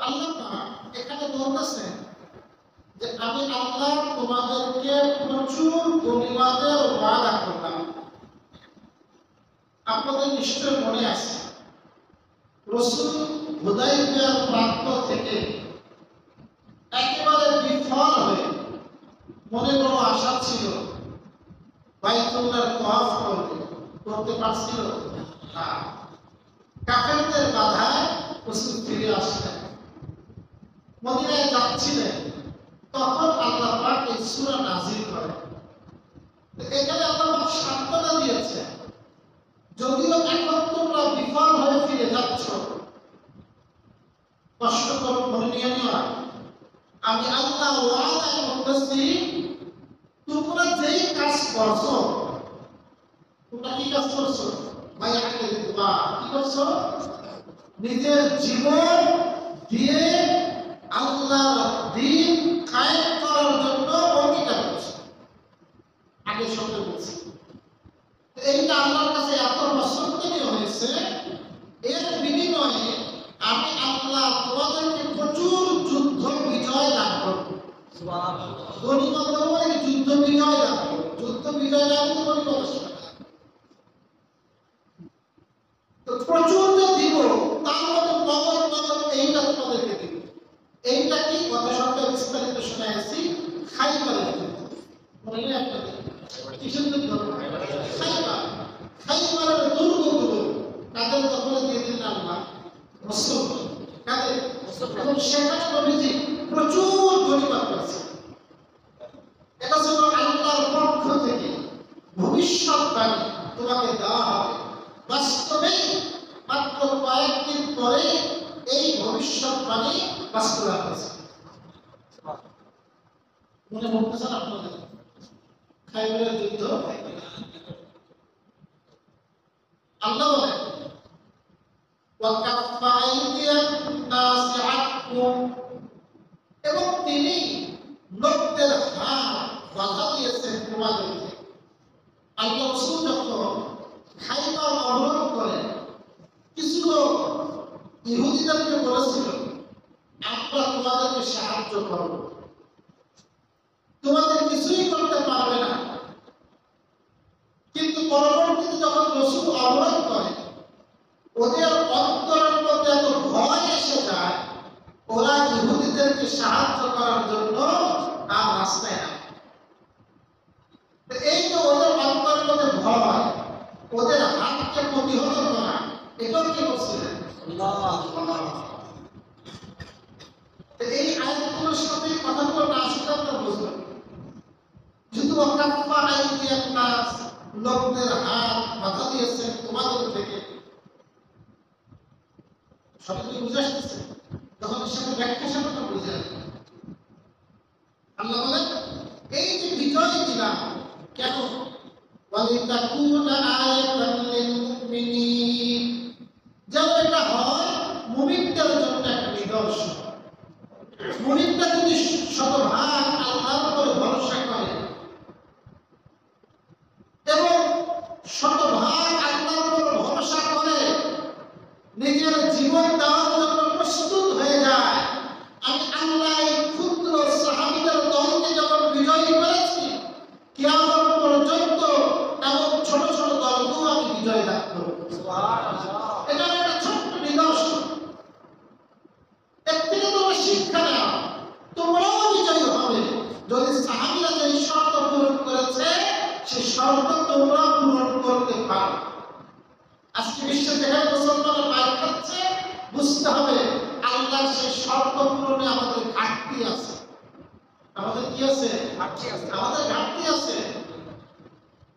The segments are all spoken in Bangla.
আল্লাহ এখানে বলতেছেন যে আমি আল্লাহ তোমাদেরকে প্রচুর গনিমতের ওয়াদা করলাম। আপনাদের নিশ্চয় মনে আছে রাসূল হুদায়বিয়ার প্রান্ত থেকে একেবারে বিফল হয়ে মনে বড় আশা ছিল বাইতুল্লাহর তওয়াফ করতে পারছিল না। কাফেরদের বাধায় রাসূল ফিরে আসলেন, মদিনায় যাচ্ছিলেন, তখন আল্লাহ পাক এই সূরা নাযিল করেন। এখানে আল্লাহ পাক সান্ত্বনা দিয়েছে, যদিও এখন তোমরা বিফল হয়ে ফিরে যাচ্ছ, কষ্ট করে মনে নিয়ে নেওয়া, আমি আল্লাহ ওয়াদা করতেছি তোমরা যেই কাজ করছো, তোমরা কি কাজ করছো? বাইআতুল ইদবা, কি করছো? নিজের জীবন দিয়ে আল্লাহর দ্বীন কায়েম করার জন্য অঙ্গীকার করছো। আগে শব্দ বলছি, এইটা আল্লাহর কাছে এত পছন্দনীয় হয়েছে, এর বিনিময়ে আমি আল্লাহ তোমাদেরকে প্রচুর যুদ্ধ বিজয় দান করব। সুবহানাল্লাহ। গনিমত মানে যুদ্ধ বিজয় দান করব। যুদ্ধ বিজয় দান তো গনিমত আসবে। তো প্রচুর যে দিব, তার মধ্যে নগদ এইটা তোমাদেরকে দিব। এইটা কি গত সপ্তাহে বিস্তারিত শুনাইছি, খাইবারের যুদ্ধ। মনে নেই আপনাদের? কিসের যুদ্ধ? খাইবার। খাইবারের দুর্গগুলো তাদের দখলে দিয়ে দিলেন আল্লাহ রাসূল। কাদের? এবং সেখানে নবীজি প্রচুর গনিমত পেয়েছে। এটা ছিল আল্লাহর পক্ষ থেকে ভবিষ্যৎবাণী তোমাকে দেওয়া হবে। বাস্তবে মাত্র কয়েকদিন পরে এই ভবিষ্যৎবাণী বাস্তবায়ন হয়েছে। মনে পড়তেছেন আপনাদের খাইবারের যুদ্ধ? আল্লাহ বলেন ওয়াকাফা আইদিয়ান নাসি আনকুম, এবং তিনি লোকদের হাত বাধা দিয়েছেন তোমাদেরকে। আল্লাহ রাসূল যখন খাইবার অবরোধ করেন, কিছু লোক ইহুদিদেরকে বলেছিল আমরা তোমাদেরকে সাহায্য করব, তোমাদের কিছুই করতে পারবে না। কিন্তু পরবর্তীতে যখন রাসূল অবরোধ করে, ওদের অন্তরের মধ্যে এত ভয় এসে যায়, ওরা ইহুদিদেরকে সাহায্য করার জন্য আর রাস্তায় না। এই যে ওদের অন্তরের মধ্যে ভয়, ওদের হাতকে প্রতিহত করা, এটাও কি করছিলেন আল্লাহ। এই আয়াতগুলোর সাথে কথাগুলো না আসলে আপনারা বুঝবেন। যেহেতু ওয়াকাফা আইদিয়ান নাস, লোকদের হাত বাধা দিয়েছেন তোমাদের থেকে, সবাই কি বুঝে আসতেছে? তখন সেটা ব্যাখ্যা সামনে বুঝে আসবে। আল্লাহ বলেন এই যে বিজয় দিলাম কেন? ওয়ালিতাকুনা আয়াতান লিল মুমিনিন, যেন এটা হয় মুমিনদের জন্য একটা নিদর্শন। মুমিনরা যদি শতভাগ আল্লাহর উপরে ভরসা করে এবং শতভাগ আল্লাহর উপর ভরসা করে নিজের জীবন দেওয়ার জন্য প্রস্তুত হয়ে যায়, আমি আল্লাহ এই ক্ষুদ্র সাহাবীদের দলকে যখন বিজয়ী করেছি, কিয়ামত পর্যন্ত এমন ছোট ছোট দলকেও আমি বিজয় লাভ করব। এটা একটা ছোট্ট নিদর্শন। এর থেকে তোমরা শিক্ষা নাও, তোমরাও বিজয়ী হবে যদি সাহাবীরা যে শর্ত পূরণ করেছে সেই শর্ত তোমরা পূরণ করতে পারো। আজকে বিশ্বে যেখানে মুসলমানরা মার খাচ্ছে, বুঝতে হবে আল্লাহর সেই শর্ত পূরণে আমাদের ঘাটতি আছে। আমাদের কি আছে? ঘাটতি আছে। আমাদের ঘাটতি আছে।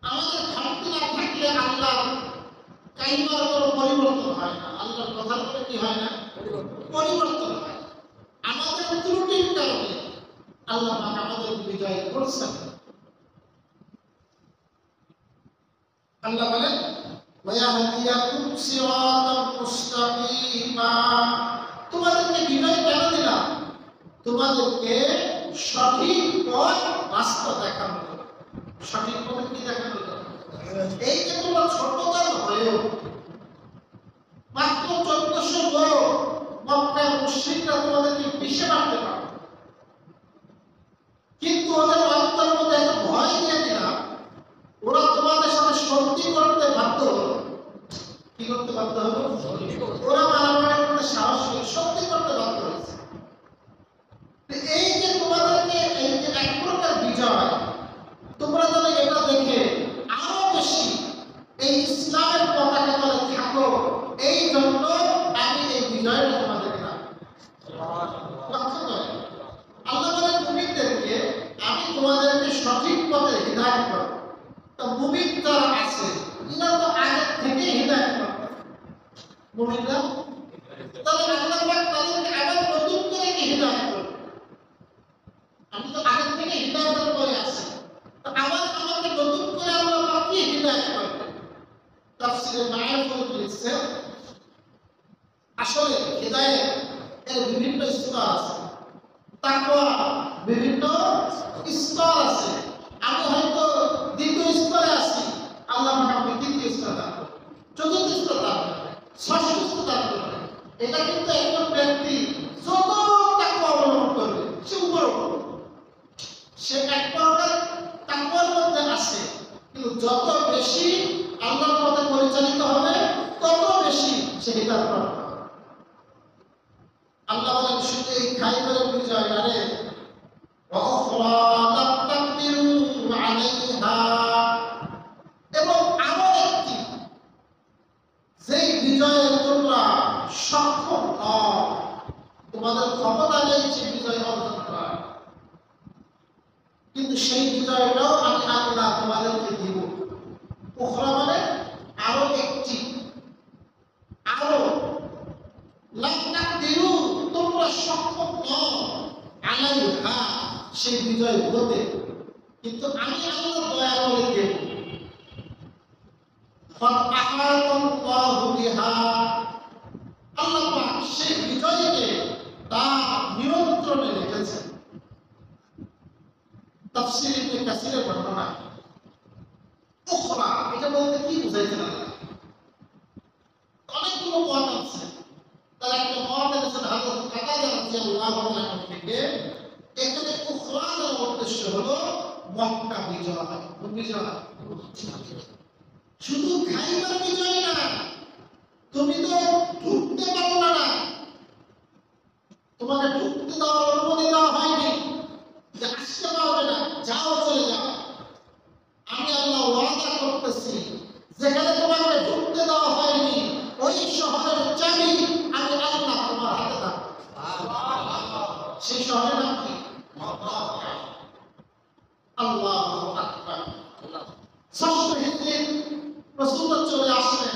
আমাদের ঘাটতি না থাকলে আল্লাহ কাইমার কোনো পরিবর্তন হয় না, আল্লাহর কথার কোনো কি হয় না? পরিবর্তন হয়। আমাদের ত্রুটির কারণে আল্লাহ পাক আমাদের বিজয় করছেন। আল্লাহ বলেন ওয়ায়াহদিয়াকুম সিরাতাম মুস্তাকিমা, তোমাদেরকে বিজয় কেন দিলাম? তোমাদেরকে সঠিক পথ রাস্তা দেখানো হলো। সঠিক পথে কি দেখানো হলো? এই যে তোমরা ছোট দল হয়েও মাত্র 1400 লোক মক্কার মুশরিকরা মিশে মারতে পারত, কিন্তু ওদের অন্তরের মধ্যে একটা ভয় দিয়ে দিলাম, ওরা তোমাদের সাথে সন্ধি করতে বাধ্য হলো। কি করতে বাধ্য হলো? ওরা মারামারি করতে সাহস করে সন্ধি করতে বাধ্য হয়েছে। এই যে তোমাদেরকে এই যে এক প্রকার বিজয়, তোমরা যেন এটা দেখে আরো বেশি এই ইসলামের পতাকা তলে থাকো, এই জন্য আমি এই বিজয়টা তোমাদেরকে দান। লক্ষ্য করে আল্লাহ বলেন মুমিনদেরকে আমি তোমাদেরকে সঠিক পথে হিদায়াত করব। তো মুমিন যারা আছে এরা তো আগে থেকে হিদায়াত করবে মুমিনরা, তাহলে আল্লাহ পাক তাদেরকে আবার নতুন করে কি হিদায়াত করবে? আমি তো আগে থেকে হিদায়াতের পরে আছি, তো আবার আমাকে নতুন করে আল্লাহ পাক কি হিদায়াত করবে? তাফসীরে মারিফাত লিখছে আসলে হিদায়াত এর বিভিন্ন স্তর আছে, তাকওয়া বিভিন্ন স্তর আছে। আমি হয়তো দ্বিতীয় স্তরে আছি, আল্লাহ আমাকে তৃতীয় স্তর দান করবে, চতুর্থ স্তর দান করবে, ষষ্ঠ স্তর দান করবে। এটা কিন্তু একজন ব্যক্তি যত তাকওয়া অবলম্বন করবে সে উপরে উঠবে, সে এক প্রকার তাকওয়ার মধ্যে আছে, কিন্তু যত বেশি আল্লাহর পথে পরিচালিত হবে তত বেশি সে হিদায়াত প্রাপ্ত হবে। আল্লাহ বলেন শুধু এই খাইবারের বিজয় আরে এবং আরো একটি যেই বিজয়ে তোমরা সক্ষম হও, তোমাদের ক্ষমতা নেই সেই বিজয় অর্জন করার, কিন্তু সেই বিজয়টাও আমি আল্লাহ তোমাদেরকে দিব। উখরা মানে আরো একটি, আরো তোমরা সক্ষম নও আলাইহা সেই বিজয় হতে, কিন্তু আমি আল্লাহ দয়া করে দেব। আল্লাহ পাক সেই বিজয়কে তার নিয়ন্ত্রণে রেখেছেন। তাফসীর ইবনে কাসিরের বর্ণনা, উখরা এটা বলতে কি বুঝাইছেন আল্লাহ? অনেকগুলো মত আছে, তার একটা মত আছে হযরত কাতাদা রাদিয়াল্লাহু আনহু থেকে, এখানে উখরার উদ্দেশ্য হলো মক্কা বিজয়। বিজয় শুধু খাইবার বিজয় না, তুমি তো ঢুকতে পারলা না, তোমাকে ঢুকতে দেওয়ার অনুমতি দেওয়া হয়নি যে আসতে পারবে না, যাও চলে যাও। আমি আল্লাহ ওয়াদা করতেছি যেখানে তোমাকে ঢুকতে দেওয়া হয়নি ওই শহরের চাবি আমি আল্লাহ তোমার হাতে রাখবো। সেই শহরের নাম কি? আল্লাহু আকবার। ষষ্ঠ হিজরি রাসূলুল্লাহ চলে আসলেন,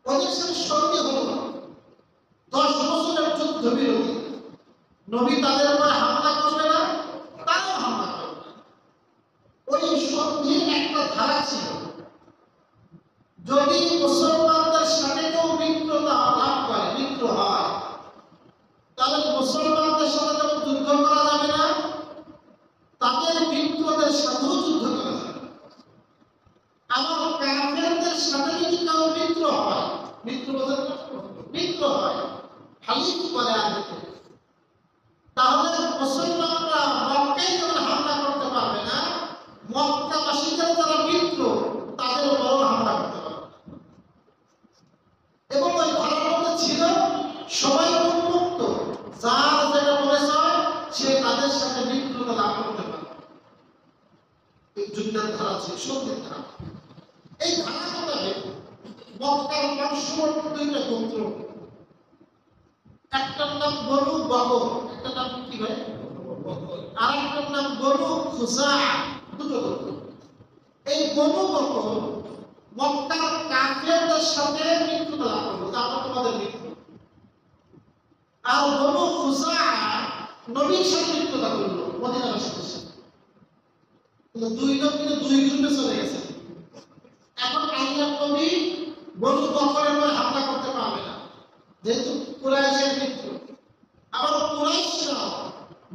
ওদের সাথে সন্ধি হলো 10 বছরের যুদ্ধ বিরতি। নবী তাদের উপরে হামলা করবে না, তারাও হামলা করবে না। ওই সন্ধির একটা ধারা ছিল, যদি মুসলমানদের সাথে কেউ মিত্রতা লাভ করে, মিত্র হয়, তাহলে মুসলমানদের সাথে যেমন যুদ্ধ করা যাবে না, তাদের মিত্রদের সাথেও যুদ্ধ করা যাবে। আবার কাফেরদের সাথে যদি কেউ মিত্র হয়, মিত্র হয় হালিফ করে আরবিতে, তাহলে মুসলমানরা মক্কায় যেমন হামলা করতে পারবে না, মক্কাবাসীদের যারা মিত্র তাদের উপরও হামলা করতে পারবে। এবং ওই ধারার মধ্যে ছিল সবাই উন্মুক্ত, যার যেটা মনে চায় সে তাদের সাথে মিত্রতা লাভ করতে পারে। এই যুদ্ধের ধারা ছিল, সন্ধির ধারা। এই ধারা মোতাবেক মক্কার পার্শ্ববর্তী দুইটা গোত্র, একটার নাম বনু বকর, একটা নাম কি ভাই, আর একটার নাম বনু খুজা, দুটো গোত্র। এই বনু বকর মক্কার কাফেরদের সাথে মিত্রতা লাভ করলো, আমরা তোমাদের মিত্র। আর বনু খুজা নবীর সাথে মিত্রতা করলো মদিনাবাসীদের সাথে। দুই লোক কিন্তু দুই গ্রুপে চলে গেছে। এখন আল্লাহর নবী বনু বকরের উপরে হামলা করতে পারবে না, যেহেতু কুরাইশের মিত্র। আবার কুরাইশরাও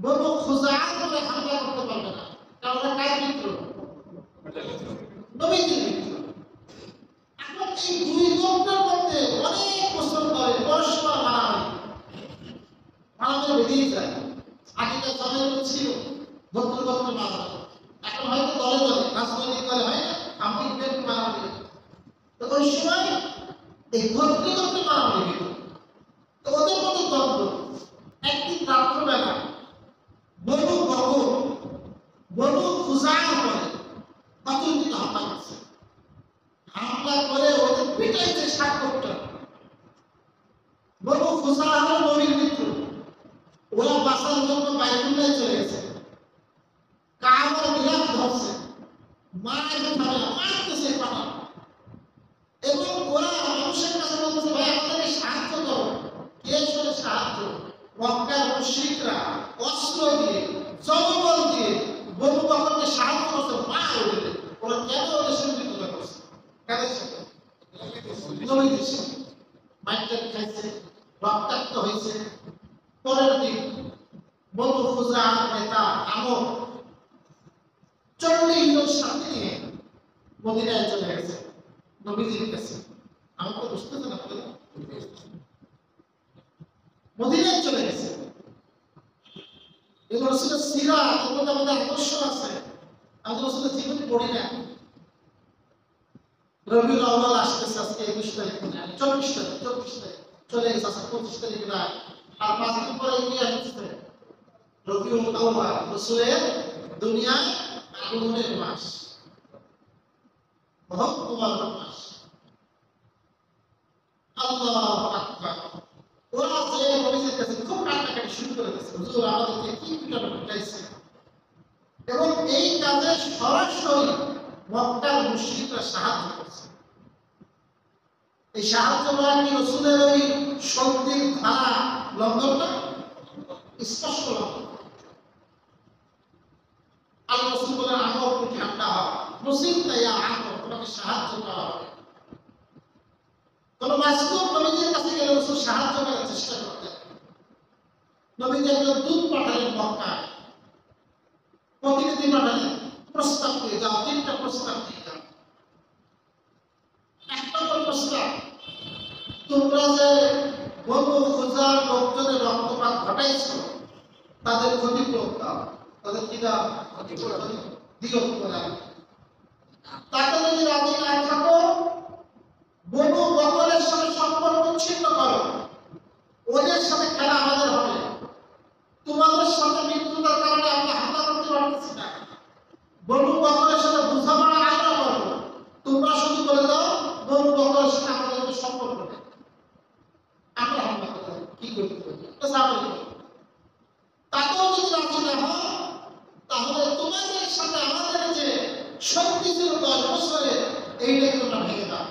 বনু খুজাআর উপরে হামলা করতে পারবে না, কারণ ওরা কার মিত্র? নবীজির মিত্র। এখন এই দুই গোত্রের মধ্যে অনেক বছর ধরে পরস্পর মারামারি, আমাদের বেরিয়ে যায়। আগেকার সময়গুলো ছিল ভদ্র ভদ্র মারামারি, এখন হয়তো দলে দলে রাজনৈতিক দলে হয় না সাময়িক ব্যক্তি মারামারি। তো ওই সময় এই ভদ্র ভদ্র মারামারি হতো। তো ওদের মতো দ্বন্দ্ব। একদিন রাত্রবেলা বনু বকর বনু খুজার করে অতর্কিত হামলা করছে। হামলা করে ওদের পিটাইছে 60 কোটি। বনু খুজা হলো নবীর মিত্র, ওরা বাঁচার জন্য বাইতুল্লাহ চলে গেছে, কাবার গিলাফ ধরছে, মারতেছে পাটা। এবং ওরা মানুষের কাছে বলতেছে, ভাই আমাদেরকে সাহায্য করো। কে আসলে সাহায্য? মক্কার মুশরিকরা অস্ত্র দিয়ে জনবল দিয়ে বনু বকরকে সাহায্য করছে। ওরা কেন ওদের সঙ্গে বিরোধিতা করছে? কাদের সাথে? নবীদের সাথে। মাইকটা খাইছে, রক্তাক্ত হয়েছে। পরের দিন বনু খুজার নেতা আমর 40 জন সাথে নিয়ে মদিনায় চলে গেছে নবীজির কাছে। আমি তো বুঝতেছেন আপনারা, মদিনায় চলে গেছে। এগুলো রাসূলের সিরাত, এগুলো আমাদের আদর্শ আছে। আমরা রাসূলের জীবনী পড়ি না। রবিউল আউয়াল আসতেছে আজকে 21 তারিখ, 24 তারিখ চলে গেছে, আজকে 25 তারিখ রাত। আর 5 দিন পরে কি আসছে? রবিউল আউয়াল, রাসূলের দুনিয়ায় আগমনের মাস, মহত্তম মাস। আল্লাহু আকবার। ওরা যে নবীজির কাছে খুব কান্নাকাটি শুরু করে দিয়েছে, হুজুর আমাদেরকে কি পিটানো পিটাইছে। এবং এই কাজে সরাসরি মক্কার মুশরিকরা সাহায্য করছে। এই সাহায্য করা কি রাসূলের ওই সন্ধির ধারা লঙ্ঘন না? স্পষ্ট লঙ্ঘন। আল্লাহ রাসূল বলেন, আমর তুমি ঠান্ডা হও, মুসিবতা ইয়া আমর, তোমাকে সাহায্য করা হবে। কোন মাসলুম নবীজির কাছে গেলে রাসূল সাহায্য করার চেষ্টা করতেন। নবীজি একজন দূত পাঠালেন মক্কায়, প্রতিনিধি পাঠালেন, প্রস্তাব দিয়ে যাও, 3টা প্রস্তাব দিয়ে যাও। 1 নম্বর প্রস্তাব, তোমরা যে বনু খুজার লোকজনের রক্তপাত ঘটাইছো তাদের ক্ষতিপূরণ দাও। তাদের কি দাও? ক্ষতিপূরণ দিও তোমরা। তাতে যদি রাজি না থাকো, বনু বকরের সাথে সম্পর্ক ছিন্ন করো, ওদের সাথে খেলা আমাদের হবে। তোমাদের সাথে মিত্রতার কারণে আমরা হামলা করতে পারতেছি না। বনু বকরের সাথে বোঝাপড়া আমরা করবো, তোমরা শুধু বলে দাও বনু বকরের সাথে আমাদের সম্পর্ক নেই, আমরা হামলা করতে কি করতে পারি, এটা স্বাভাবিক। তাতেও যদি রাজি না হয়, তাহলে তোমাদের সাথে আমাদের যে শক্তি ছিল 10 বছরে, এইটাকে তোমরা ভেঙে দাও।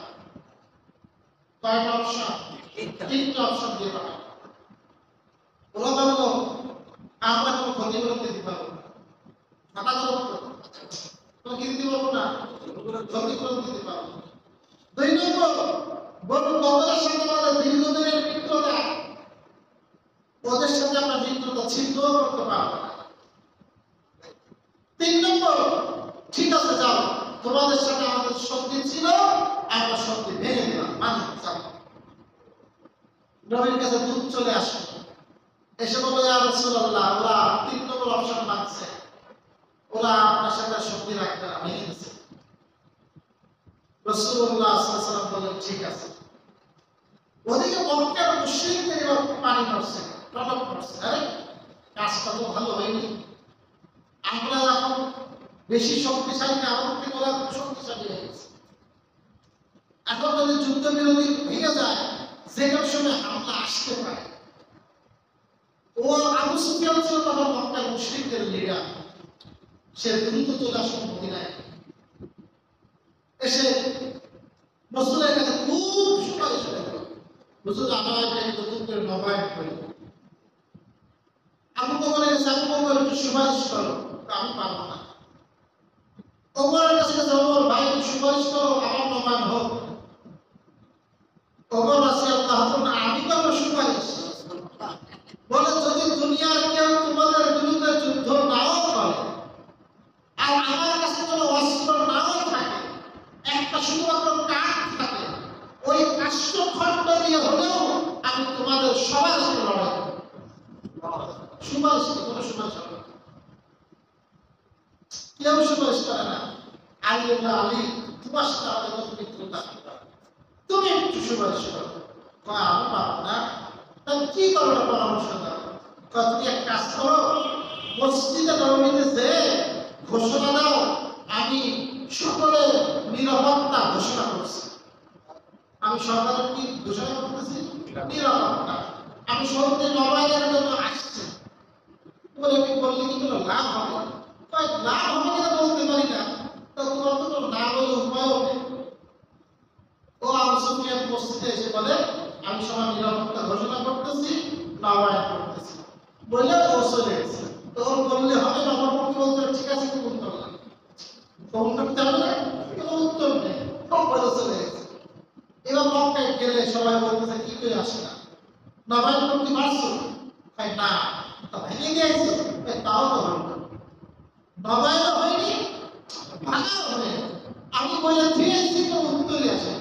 কয়টা অপশন? 3টা অপশন দিয়ে পাঠাও। ওরা বললো আমরা কোনো ক্ষতিপূরণ দিতে পারবো না, খাতা করো তো কি দিতে পারবো না, ক্ষতিপূরণ দিতে পারবো। 2 নম্বর, বনু বকরের সাথে আমাদের দীর্ঘদিনের মিত্রতা, ওদের সাথে আমরা মিত্রতা ছিন্ন করতে পারবো না। 3 নম্বর, ঠিক আছে যাও, তোমাদের সাথে আমাদের সন্ধি ছিল, আমরা সন্ধি ভেঙে দিলাম, মানি যাও। নবীর কাছে দূত চলে আসে, এসে বলে, ইয়া রাসূলুল্লাহ, ওরা 3 নম্বর অপশন মানছে, ওরা আপনার সাথে সন্ধি রাখতে না, ভেঙে দিয়েছে। রাসূলুল্লাহ সাল্লাল্লাহু আলাইহি ওয়াসাল্লাম বলেন, ঠিক আছে। ওদিকে মক্কার মুশরিকদের এবার পানি মারছে, টনক মারছে। আরে কাজটা তো ভালো হয়নি, আমরা এখন বেশি শক্তিশালী না, আমাদের থেকে ওরা শক্তিশালী হয়ে গেছে। এখন যদি যুদ্ধবিরতি ভেঙে যায়, যে কোনো সময় হামলা আসতে পারে। ও আবু সুফিয়ান ছিল তখন মক্কার মুশরিকদের লিডার, সে দ্রুত চলে আসলো মদিনায়। এসে রাসূলের কাছে খুব সুপারিশ করলো, হুজুর আমার একটা নতুন করে নবায়ন করি। আবু বকরের কাছে, আবু বকর একটু সুপারিশ করো, আমি পারবো না। ওমরের কাছে গেছে, ওমর ভাই একটু সুপারিশ করো, আমার নবায়ন হোক। ওমর রাদিয়াল্লাহু আনহু, আমি করবো সুপারিশ? বলে, যদি দুনিয়ার কেউ তোমাদের বিরুদ্ধে যুদ্ধ নাও করে, আর আমার কাছে কোনো অস্ত্র নাও থাকে, একটা শুধুমাত্র কাঠ থাকে, ওই কাষ্ঠখণ্ড দিয়ে হলেও আমি তোমাদের সবার সাথে লড়াই করব। সুপারিশ কোনো সুপারিশ হবে না, কেউ সুপারিশ করে না। আলী আলী তোমার সাথে আমাদের কত মিত্রতা, তুমি একটু সুপারিশ করো। আমি পারবো না। তাহলে কি করো পরামর্শ দাও? তুমি এক কাজ করো, মসজিদে নববীতে যে ঘোষণা দাও আমি সকলের নিরাপত্তা ঘোষণা করছি। আমি সরকারের কি ঘোষণা করতেছি? নিরাপত্তা। আমি সত্যি নবায়নের জন্য আসছি বলে কি করলে কি কোনো লাভ হবে? লাভ হবে কিনা বলতে পারি না, তখন অত না বলে উপায়ও নেই। ও আবু সুফিয়ান মসজিদে এসে বলে আমি সবার নিরাপত্তা ঘোষণা করতেছি, নবায়ন করতেছি বলে ও চলে গেছে। তো ওর বললে হবে না, আমার পক্ষে বলতে ঠিক আছে কি উত্তর না, কখন করতে হবে না, কোনো উত্তর নেই, সব বলে চলে গেছে। এবার মক্কায় গেলে সবাই বলতেছে কি করে আসে না, নবায়ন করতে পারছো? না, ভেঙে গিয়েছে, তাও তো হবে না, নবায়ন হয়নি, ভাঙা হবে। আমি বলে দিয়েছি তো উত্তরই আসে।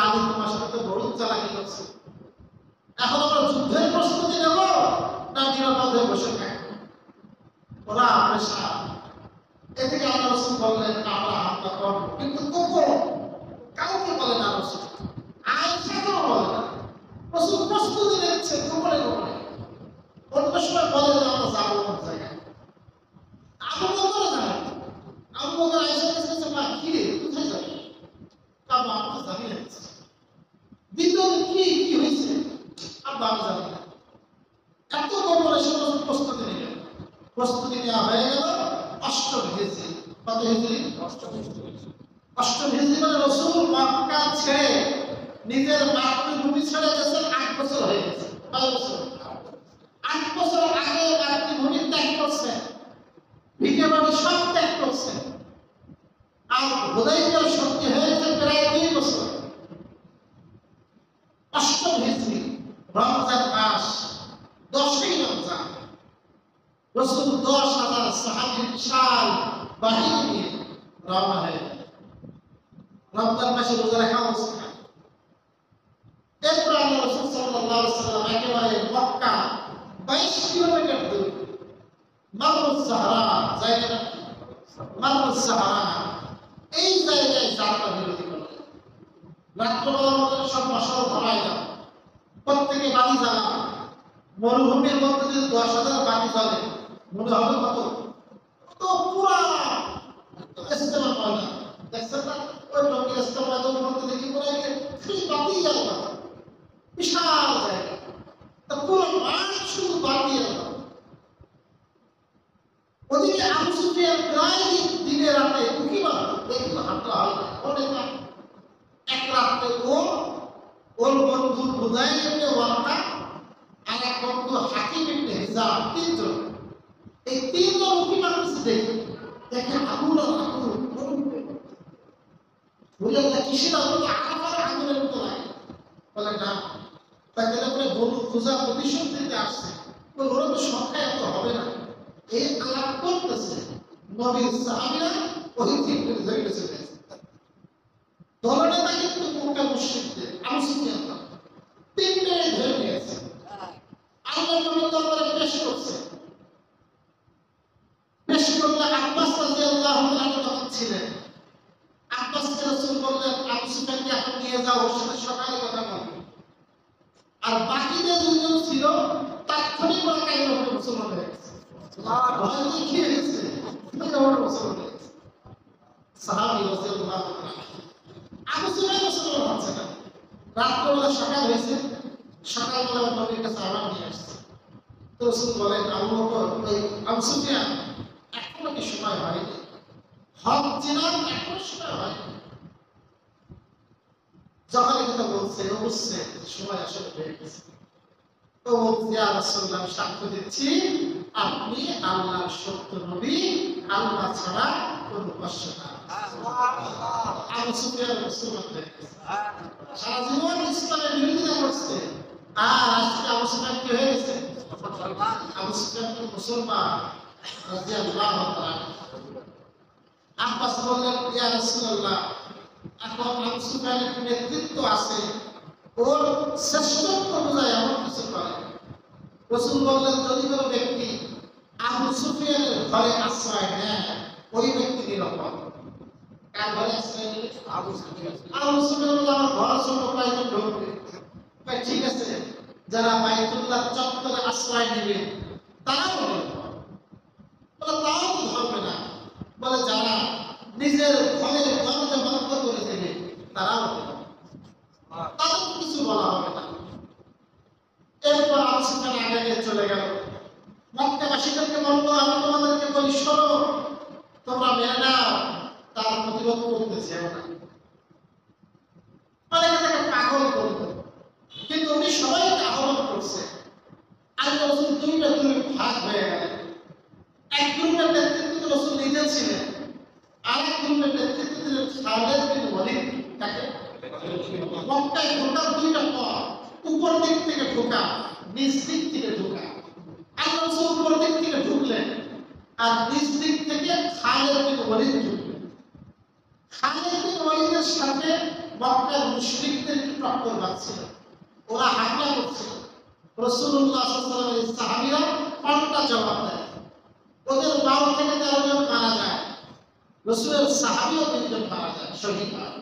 আগে তোমার সাথে তো বড় চালাকি করছে, এখন আমরা যুদ্ধের প্রস্তুতি নেব না নিরাপদে বসে থাকবো? ওরা পেশা। এ থেকে আল্লাহ রাসূল বললেন আমরা হামলা করব, কিন্তু গোপন কাউকে বলে না। রাসূল আয়েশাকেও বলে না। রাসূল প্রস্তুতি নিচ্ছে গোপনে গোপনে। অন্য সময় বলে যে আমরা যাবো কোন জায়গায়। আবু বকর জানে, আবু বকর আয়েশার কাছে মা কি রে কোথায় যাবে? কারণ আমরা জানি না। দ্বিতীয় কি কি হয়েছে আব্বা আমি জানি না। এত গোপনে সে প্রস্তুতি নিলেন। প্রস্তুতি নেওয়া হয়ে গেল অষ্টম হিজরি। কত হিজরি? অষ্টম হিজরি মানে রাসূল মক্কা ছেড়ে নিজের মাতৃভূমি ছেড়ে গেছেন 8 বছর হয়ে গেছে। কয় বছর? 8 বছর আগে মাতৃভূমি ত্যাগ করছেন, ভিটে বাড়ি সব ত্যাগ করছেন। আর হুদায়বিয়ার সন্ধি হয়েছে প্রায় 2 বছর। অষ্টম হিজরি রমজান মাস, 10ই রমজান। রাসূল 10,000 সাহাবীর বিশাল বাহিনী নিয়ে রওনা হয়ে রমজান মাসে রোজা রাখা অবস্থা। এরপর আল্লাহ রাসূল সাল্লাল্লাহু আলাইহি ওয়াসাল্লাম একেবারে মক্কা 22 কিলোমিটার দূর মারুজ সাহারা জায়গাটা, মারুজ সাহারা, এই জায়গায় যাত্রা বিরতি করলেন। রাত্রবেলার মধ্যে সব মশাল ধরাই দাও, প্রত্যেকে বাতি জ্বালা। মরুভূমির মধ্যে যদি 10,000 বাতি জ্বলে মনে হবে কত? তো পুরা ইস্তেমা ময়দান দেখছেন না? ওই টঙ্গীর ইস্তেমা ময়দানের মধ্যে দেখি পুরো খালি বাতি জ্বালা, বিশাল জায়গা, তা পুরো মাঠ শুধু বাতি জ্বালা। ওদিকে আবু সুফিয়ান প্রায় দিনে রাতে উকি মারত, দেখলো হাঁটা হয় অনেক রাত। এক রাতে ওর বন্ধু হুদায়ব ইবনে ওয়ারকা আর এক বন্ধু হাকিম ইবনে হিজাম, 3 জন। এই 3 জন উকি মারতেছে, দেখে আগুন আর আগুন বললেন না কিসের আগুন? আকার আগুনের মতো লাগে। বলে না, তাকে বলে বন্ধু খোঁজা প্রতিশোধ দিতে আসছে। বলে ওরা তো সংখ্যা এত হবে না। এই আলাপ করতেছে নবীর সাহাবীরা ওই 3 জন ধরে গেছে। দলনেতা কিন্তু মক্কা মুশরিকদের আবু সুফিয়ান 3 জনে ধরে নিয়েছে, আল্লাহর নবীর দরবারে পেশ করছে। পেশ করলে আব্বাস রাদিয়াল্লাহু তাআলা তখন ছিলেন। আব্বাসকে রাসূল বললেন আবু সুফিয়ানকে এখন নিয়ে যাও, ওর সাথে সকালে কথা বলবে। আর বাকি যে 2 জন ছিল তাৎক্ষণিক কাহিনী হয়ে মুসলমান হয়ে গেছে। সুবহানাল্লাহ, কি হয়েছে? মুসলমান হয়ে গেছে সাহাবী রাদিয়াল্লাহু তাআলা। আবু সুফিয়ান মুসলমান হচ্ছে না। রাত্রবেলা সকাল হয়েছে, সকালবেলা নবীর কাছে আবার নিয়ে আসছে। তো রাসূল বলেন আবু বকর, ওই আবু সুফিয়ান এখনো কি সময় হয়নি? হক চেনার এখনো সময় হয়নি। যখন কথা বলছে ও বুঝছে সময় আসলে হয়ে গেছে। তো ইয়া রাসূলুল্লাহ, সাক্ষ্য দিচ্ছি আপনি আল্লাহর সত্য নবী, আল্লাহ ছাড়া কোনো উপাস্য না। আবু সুফিয়ান মুসলমান হয়ে গেছে, সারা জীবন ইসলামের বিরোধিতা করছে, আর আজকে আবু সুফিয়ান কি হয়ে গেছে? আবু সুফিয়ান মুসলমান রাদিয়াল্লাহু তাআলা। আব্বাস বললেন ইয়া রাসূলুল্লাহ, এখন আবু সুফিয়ানের নেতৃত্ব আছে, ওর শ্রেষ্ঠত্ব বোঝায় এমন কিছু করে রাসূল বললেন যদি কোনো ব্যক্তি আবু সুফিয়ানের ঘরে আশ্রয় নেয় ওই ব্যক্তি নিরাপদ। কার ঘরে আশ্রয় নিলে? আবু সুফিয়ান। আবু সুফিয়ান বলল আমার ঘর ছোট, কয়েকজন ঢুকবে। ঠিক আছে, যারা বাইতুল্লাহ চত্বরে আশ্রয় নেবে তারাও বলে তাও ধরবে না। বলে যারা নিজের ঘরের দরজা বন্ধ করে দেবে তারাও তাদের কিছু বলা হবে না। এরপর আবু সুফিয়ান আগে চলে গেল। মক্কাবাসীদেরকে বলল আমি তোমাদেরকে বলি শোনো, তোমরা মেনে নাও, তার প্রতিরোধ করতে চেও না। অনেকে তাকে পাগল করবে, কিন্তু উনি সবাইকে আহ্বান করছে। আল্লাহ রাসূল দুইটা গ্রুপে ভাগ হয়ে গেলেন। এক গ্রুপের নেতৃত্বে রাসূল নিজে ছিলেন, আর এক গ্রুপের নেতৃত্বে ছিলেন খালিদ বিন ওয়ালিদ। তাকে মক্কায় ঢোকার দুইটা পথ, উপর দিক থেকে ঢোকা, নিচ দিক থেকে ঢোকা। আল্লাহ রাসূল উপর দিক থেকে ঢুকলেন আর নিচ দিক থেকে খালিদ বিন ওয়ালিদ ঢুকলেন। খালিদ বিন ওয়ালিদের সাথে মক্কার মুশরিকদের একটু টক্কর লাগছিল, ওরা হামলা করছিল। রাসূলুল্লাহ সাল্লাল্লাহু আলাইহি ওয়াসাল্লামের সাহাবীরা পাল্টা জবাব দেয়। ওদের 12 থেকে 13 জন মারা যায়, রাসূলের সাহাবীও 3 জন মারা যায়, শহীদ হয়।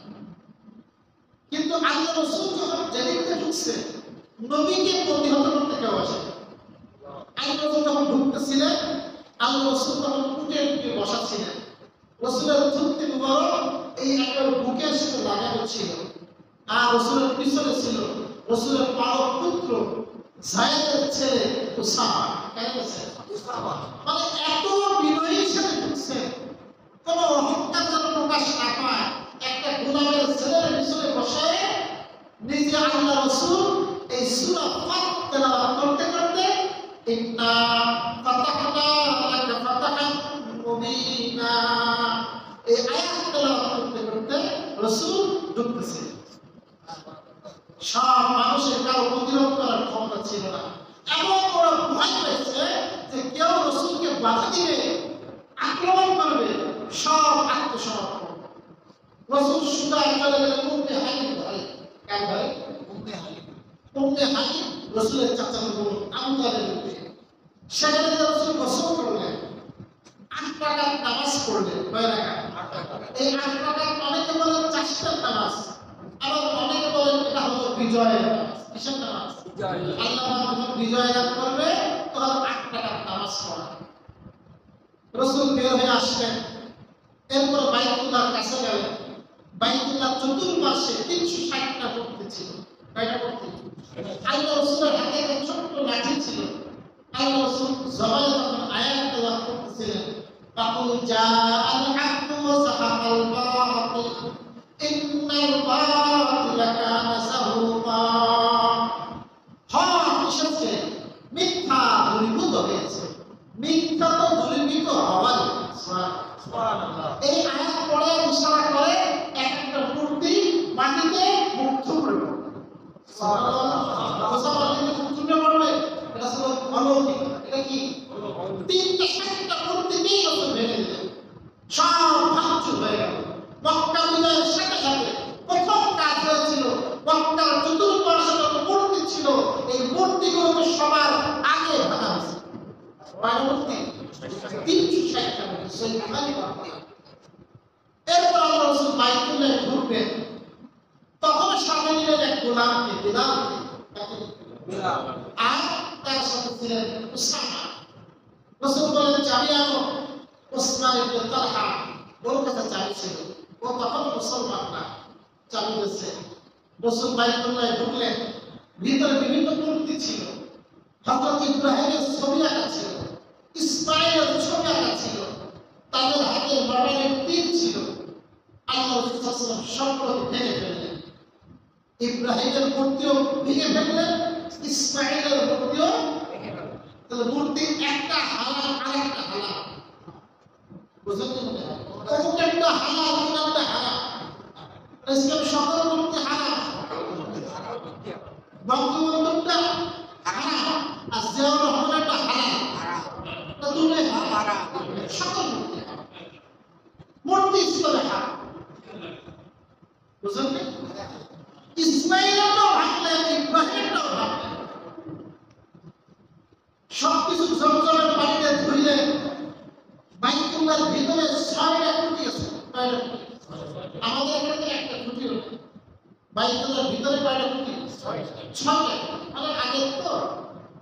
কিন্তু আল্লাহ রাসূল যখন যেদিকে ঢুকছে নবীকে প্রতিহত করতে কেউ আসে না। আল্লাহ রাসূল যখন ঢুকতেছিলেন আল্লাহ রাসূল তখন উটের উপরে বসা ছিলেন। রাসূলের থুতনি মুবারক এই একটা বুকের সাথে লাগানো ছিল, আর রাসূলের পিছনে ছিল রাসূলের পালক পুত্র যায়েদের ছেলে উসামা। কেন আছে উসামা? মানে এত বিনয়ীর সাথে ঢুকছে, কোনো অহংকার যেন প্রকাশ না পায়। একটা গোলামের ছেলের পিছনে বসে নিজে আল্লাহ রাসূল এই সূরা ফাত তেলাওয়াত করতে করতে ইন্না ফাতাহনা লাকা ফাতাহান মুবিনা এই আয়াত তেলাওয়াত করতে করতে রাসূল ঢুকতেছে। সব মানুষের কারো প্রতিরোধ করার ক্ষমতা ছিল না, এমন ওরা ভয় পেয়েছে যে কেউ রাসূলকে বাধা দিবে, আক্রমণ করবে, সব আত্মসমর্পণ। রাসূল সুদা চলে গেলেন উম্মে হাকিম ঘরে। কার ঘরে? উম্মে হাকিম। উম্মে হাকিম রাসূলের চাচাতো বোন আবু তালেবের। সেখানে রাসূল গোসল করলেন, 8 রাকাত নামাজ পড়লেন। কয় রাকাত? 8 রাকাত। এই 8 রাকাত অনেকে বলেন চাষের নামাজ, আবার অনেকে বলেন এটা হলো বিজয়ের নামাজ। কিসের নামাজ? বিজয়। আল্লাহ যখন বিজয় লাভ করবে তখন 8 রাকাত নামাজ পড়া। রাসূল বের হয়ে আসলেন, এরপর বাইতুল্লাহর কাছে গেলেন। বাইতুল্লাহ চতুর্পাশে 360টা মূর্তি ছিল। কয়টা মূর্তি? আল্লাহ রাসূলের হাতে একটা ছোট্ট লাঠি ছিল। আল্লাহ রাসূল জবানে যখন আয়াত তেলাওয়াত করতেছিলেন, ফাকুল জাআল হাক্কু ওয়া যাহাকাল বাতিল ইন্নাল বাতিলা কানা যাহুকা। হক এসেছে, মিথ্যা দূরীভূত হয়েছে। মিথ্যা তো দূরীভূত হওয়ার। সুবহানাল্লাহ। এই আয়াত পড়ে ইশারা করে একটা মূর্তি মাটিতে মুখ থুবড়ে পড়বে। সুবহানাল্লাহ। মুসলমানদের মুখ থুবড়ে পড়বে, এটা হলো অলৌকিক। এটা কি? 360টা মূর্তিকেই রাসূল ভেঙে দিলেন, সব ভাঙচুর হয়ে গেল। মক্কা বিজয়ের সাথে সাথে প্রথম কাজ হয়েছিল মক্কার চতুর্পাশে যত মূর্তি ছিল এই মূর্তিগুলোকে সবার আগে ভাঙা হয়েছে। কয়টা মূর্তি? 360টা মূর্তি। সেই বুখারী বর্ণনা। এরপর আল্লাহ রাসূল বাইতুল্লাহ ঢুকবেন, তখন সামনে নিলেন এক গোলামকে, বিলাল, আর তার সাথে ছিলেন উসামা। রাসূল বলেন চাবি আনো। উসমান ইবনে তালহা ওর কাছে চাবি ছিল, ও তখন মুসলমান না, চাবি দিয়েছে। রাসূল বাইতুল্লাহ ঢুকলেন, ভিতরে বিভিন্ন মূর্তি ছিল। হযরত ইব্রাহিমের ছবি আঁকা ছিল, ইসমাঈলের ছবি আঁকা ছিল, তাদের হাতে লড়াইয়ের তীর ছিল। আল্লাহ রাসূল সাল্লাল্লাহু আলাইহি ওয়াসাল্লাম সবগুলো ভেঙে ফেললেন। ইব্রাহিমের মূর্তিও ভেঙে ফেললেন, ইসমাঈলের মূর্তিও ভেঙে ফেললেন। তাহলে মূর্তি একটা হালাল আরেকটা হালাল। বুঝলেন তো? অমুক একটা হালাল, একটা হারাম। ইসলাম সকল মূর্তি হারাম। বঙ্গবন্ধুটা হারাম, আর জিয়াউর রহমানটা হারাম। তা দুটোই হারাম, সকল মূর্তি হারাম। মূর্তি ইসলামে হারাম। বুঝলেন? ইসমাঈলটাও ভাঙলেন, ইব্রাহিমটাও ভাঙলেন। সবকিছু জমজমের পানিতে ধুইলেন। বাইতুল্লাহর ভিতরে 6টা খুঁটি আছে। কয়টা খুঁটি? আমাদের এখানে একটা খুঁটি আছে। বাইতুল্লাহর ভিতরে কয়টা খুঁটি? 6টা। মানে আগের তো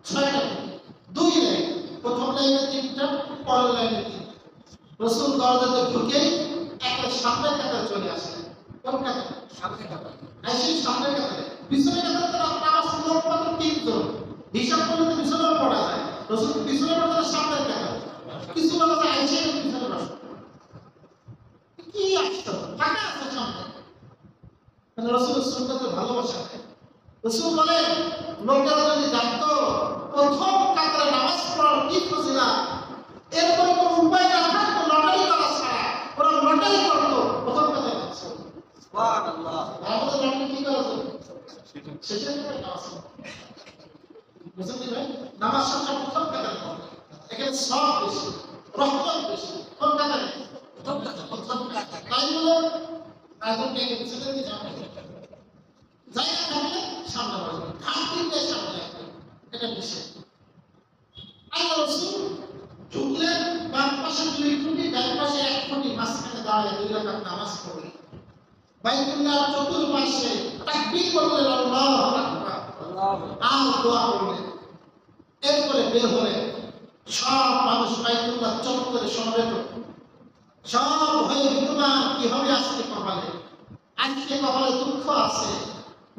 6টা খুঁটি। 2 লাইন, প্রথম লাইনে 3টা, পরের লাইনে 3টা। রাসূল দরজাতে ঢুকেই একটা সামনের কাতারে চলে আসলেন। কোন কাতারে? সামনের কাতারে। আর সেই সামনের কাতারে, পিছনের কাতারে তো নামাজ লোক মাত্র 3 জন। হিসাব করলে তো পিছনেও পড়া যায়। রাসূল পিছনে পড়া সামনের কাতারে। কিছু বলা যায় আইসা পিছনে বসে। কি আসতো? ফাঁকা আছে সামনে। মানে রাসূলের সুন্নতে ভালোবাসা নেই। রাসূল বলেন, লোকেরা যদি জানতো প্রথম কাতারে নামাজ পড়ার কি ফজিলত, এরপরে কোনো উপায় না থাকতো লটারি করা ছাড়া, ওরা লটারি করতো প্রথম কাতারে নামাজ। সুবহানাল্লাহ। আমাদের লটারি কি করা যায়? শেষের কাতারে নামাজ। বুঝলেন ভাই? নামাজ সংখ্যা প্রথম কাতারে পড়ে। এখানে সব বেশি, রহমত বেশি। কোন কাতারে? প্রথম কাতারে। তাই বলে আয়াতুল কে পিছনে দিয়ে যাবে। জায়গা থাকলে সামনে বসবে, ধান দিলে সামনে আসবে। এটা বিষয়। আল্লাহ রাসূল ঢুকলেন, বাম পাশে 2 খুঁটি, ডান পাশে 1 খুঁটি, মাঝখানে দাঁড়িয়ে 2 রাকাত নামাজ পড়লেন। বাইতুল্লাহর চতুর্পাশে তাকবীর করলেন, আল্লাহু আকবার, আর দোয়া করলেন। এরপরে বের হলেন। সব মানুষ বাইতুল্লাহ চত্বরে সমবেত। সব হয়ে বিদ্যমান কি হবে আজকে কপালে? আজকে কপালে দুঃখ আছে।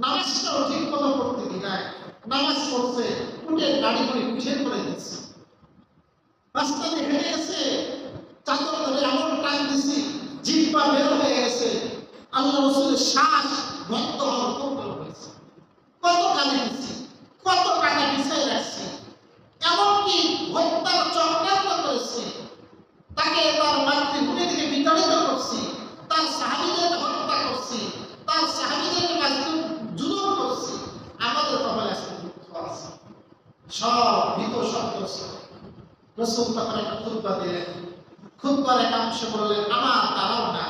নামাজটাও ঠিক মতো পড়তে দিলায়, নামাজ পড়ছে, উঠে গাড়ি করে পিঠে করে দিচ্ছে। রাস্তাতে হেঁটে গেছে, চাদর ধরে এমন টান দিছি, জিহ্বা বের হয়ে গেছে। আল্লাহ রাসূলের শ্বাস বন্ধ হওয়ার উপক্রম হয়েছে। কত গালি দিচ্ছি, কত টাকা পিছিয়ে রাখছি, এমনকি হত্যার চক্রান্ত করেছি। তাকে তার মাতৃভূমি থেকে বিতাড়িত করছি, তার সাহাবীদের হত্যা করছি, তার সাহাবীদেরকে জুলুম করছি। আমাদের কপালে আজকে দুঃখ আছে। সব ভীত সন্ত্রস্ত। রাসূল তখন একটা খুতবা দিলেন। খুতবার এক অংশে বললেন, আমার তারাও না,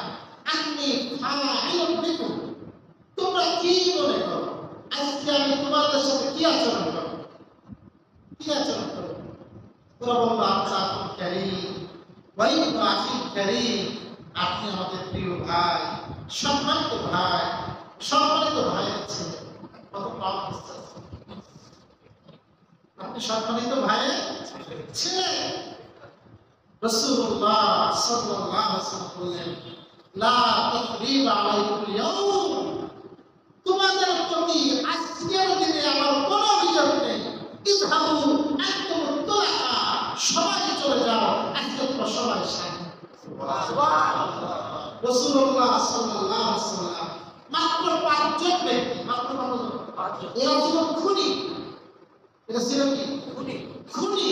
আমি ফাইলুম বিকুম। তোমরা কি মনে করো আজকে আমি তোমাদের সাথে কি আচরণ করব? কি আচরণ করব? তোরা বললো, আচ্ছা আপনি কারীম, ওয়াইন আখি কারীম, আপনি আমাদের প্রিয় ভাই, সম্মানিত ভাই, সম্মানিত ভাইয়ের ছেলে। কত পাপ করছে আপনি, সম্মানিত ভাইয়ের ছেলে। রাসূলুল্লাহ সাল্লাল্লাহু আলাইহি ওয়াসাল্লাম বললেন, লা তাসরিবা আলাইকুম ইয়াউম, তোমাদের প্রতি আজকের দিনে আমার কোনো অভিযোগ নেই। ইযহাবু আনতুম তুলাকা, সবাই চলে যাও, আজকে তোমরা সবাই শান্তি। সুবহানাল্লাহ। রাসূলুল্লাহ সাল্লাল্লাহু আলাইহি ওয়াসাল্লাম মাত্র 5 জন ব্যক্তি, মাত্র 5 জন, এরা ছিল খুনি। এটা ছিল কি? খুনি। খুনি।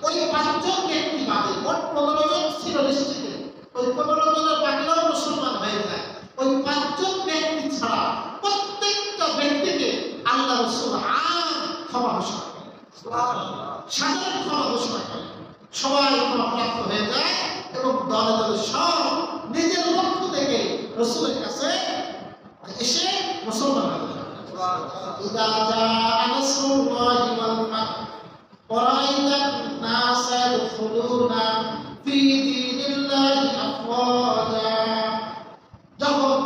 ওই 5 জন ব্যক্তি বাদে মোট 15 জন ছিল লিস্টে। ওই 15 জনের বাকিরাও মুসলমান হয়ে যায়। ওই 5 জন ব্যক্তি ছাড়া প্রত্যেকটা ব্যক্তিকে আল্লাহ রাসূল ক্ষমা ঘোষণা করেন। সুবহানাল্লাহ। সাধারণ ক্ষমা ঘোষণা করেন। সবাই ক্ষমা প্রাপ্ত হয়ে যায় এবং দলে দলে সব নিজের পক্ষ থেকে রাসূলের কাছে এসে মুসলমান হয়ে যায়। ইদা জাআ নাসরুল্লাহি ওয়াল ফাতহ ওয়া রাআইতান নাসা ইয়াদখুলুনা ফি দীনিল্লাহি আফওয়াজা, যখন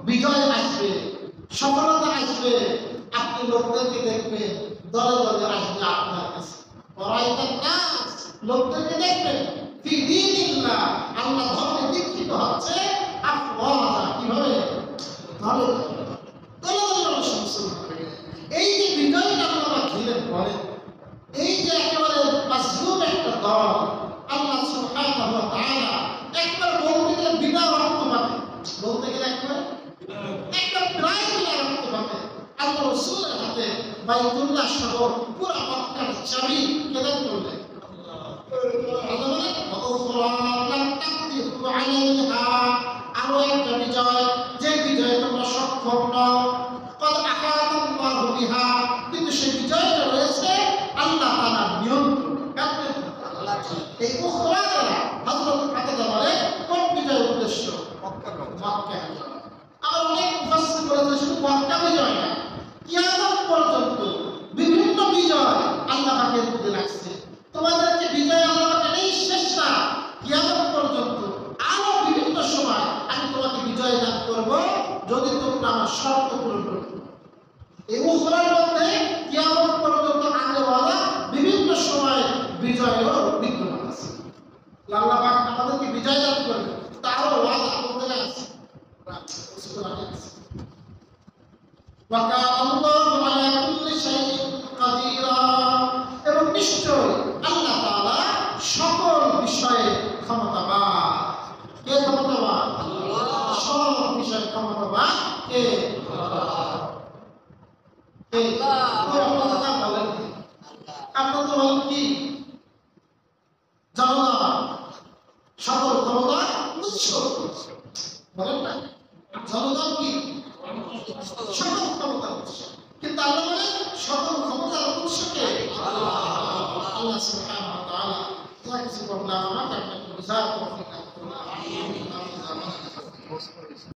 বিজয় আসবে, সফলতা আসবে, আপনি লোকদেরকে দেখবেন দলে দলে আসবে আপনার কাছে। ওয়া রাআইতান নাস, লোকদেরকে দেখবেন ফি দীনিল্লাহ, আল্লাহ ধর্মে দীক্ষিত হচ্ছে, আফওয়াজা, কিভাবে? দলে দলে মুসলমান হয়ে গেছে। এই যে বিজয়টা আপনারা ঘিরেন বলেন, এই যে একেবারে মাসলুম একটা দল, আল্লাহ সুবহানাহু ওয়া তাআলা একবার বলতে গেলে বিনা রক্তপাতে, বলতে গেলে একটা প্রায় বিনা রক্তপাতে আল্লাহ রাসূলের হাতে বাইতুল্লাহ সহ পুরো মক্কার চাবি কেড়ে করলেন। আল্লাহ বলেন, ওয়া লাম তাকদিরু আলাইহা, আরো একটা বিজয়, যে বিজয় তোমরা সক্ষম নও। কদ আহাতাল্লাহু বিহা, কিন্তু সেই বিজয়টা রয়েছে আল্লাহ তাআলার নিয়ন্ত্রণে। এই উখরা দ্বারা হযরত খাদিজা বলে কোন বিজয়ের উদ্দেশ্য? মক্কা বিজয়। আবার অনেক মুফাসসির বলেছে শুধু মক্কা বিজয় না, কিয়ামত পর্যন্ত বিভিন্ন বিজয় আল্লাহ পাকের মধ্যে রাখছে। তোমাদের করব যদি তোমরা আমার শর্ত পূরণ করতে পারো। এই উখরার মধ্যে কিয়ামত পর্যন্ত আগেওয়ালা বিভিন্ন সময় বিজয়ও বিদ্যমান আছে। আল্লাহ পাক আমাদেরকে বিজয় দান করবে, তারও ওয়াদা কোথায় আছে? কোরআনে আছে। ওয়া কানা আল্লাহু আলা কুল্লি শাইইন কাদিরা, এবং নিশ্চয় আল্লাহ তাআলা সকল বিষয়ে ক্ষমতাবান। কে ক্ষমতাবান? আল্লাহ। সব বিষয়ে ক্ষমতাবান কে? আল্লাহ। কে? আল্লাহ বলেন। আপনারা তো বলেন কি? জানো না সকল ক্ষমতা উৎস বলেন না? জনগণ কি? সকল ক্ষমতার উৎস। কিন্তু আল্লাহ বলেন সকল ক্ষমতার উৎসকে আল্লাহ। আল্লাহ সুবহানাহু ওয়া তাআলা যা কিছু বললাম আমাকে বুঝার তৌফিক দান করুন। আমিন।